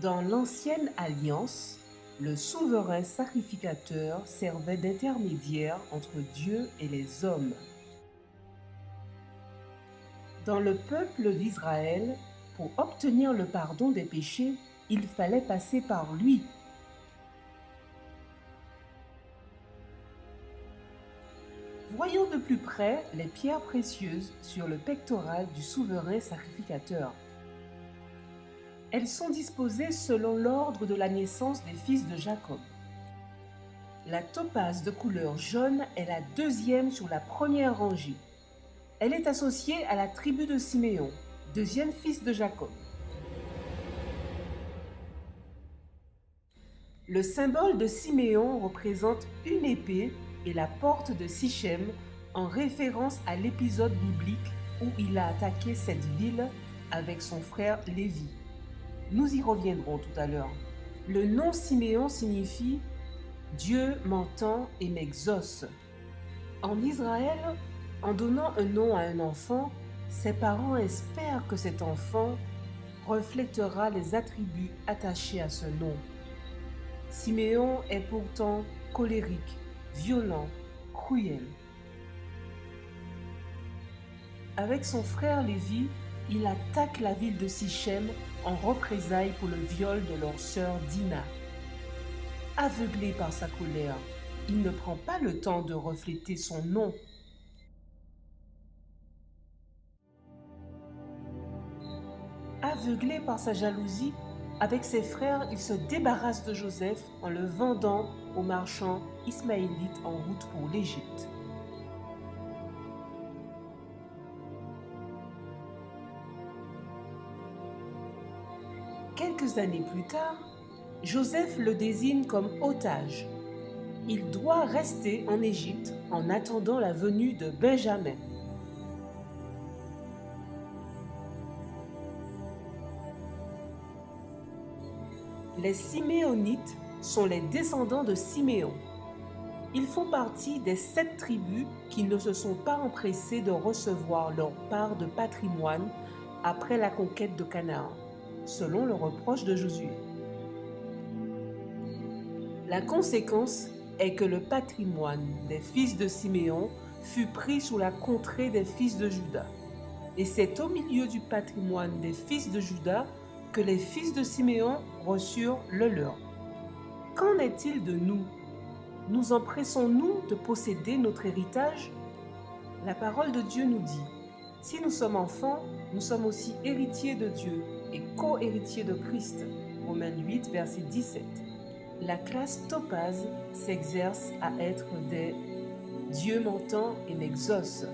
Dans l'Ancienne Alliance, le souverain sacrificateur servait d'intermédiaire entre Dieu et les hommes. Dans le peuple d'Israël, pour obtenir le pardon des péchés, il fallait passer par lui. Voyons de plus près les pierres précieuses sur le pectoral du souverain sacrificateur. Elles sont disposées selon l'ordre de la naissance des fils de Jacob. La topaze de couleur jaune est la deuxième sur la première rangée. Elle est associée à la tribu de Siméon, deuxième fils de Jacob. Le symbole de Siméon représente une épée et la porte de Sichem en référence à l'épisode biblique où il a attaqué cette ville avec son frère Lévi. Nous y reviendrons tout à l'heure. Le nom Siméon signifie « Dieu m'entend et m'exauce ». En Israël, en donnant un nom à un enfant, ses parents espèrent que cet enfant reflètera les attributs attachés à ce nom. Siméon est pourtant colérique, violent, cruel. Avec son frère Lévi, il attaque la ville de Sichem en représailles pour le viol de leur sœur Dina. Aveuglé par sa colère, il ne prend pas le temps de refléter son nom. Aveuglé par sa jalousie, avec ses frères, il se débarrasse de Joseph en le vendant aux marchands ismaélites en route pour l'Égypte. Quelques années plus tard, Joseph le désigne comme otage. Il doit rester en Égypte en attendant la venue de Benjamin. Les Siméonites sont les descendants de Siméon. Ils font partie des 7 tribus qui ne se sont pas empressées de recevoir leur part de patrimoine après la conquête de Canaan, selon le reproche de Josué. La conséquence est que le patrimoine des fils de Siméon fut pris sous la contrée des fils de Juda. Et c'est au milieu du patrimoine des fils de Juda que les fils de Siméon reçurent le leur. Qu'en est-il de nous? Nous empressons-nous de posséder notre héritage? La parole de Dieu nous dit, si nous sommes enfants, nous sommes aussi héritiers de Dieu et co-héritiers de Christ. Romains 8, verset 17. La classe topaze s'exerce à être des « Dieu m'entend et m'exauce ».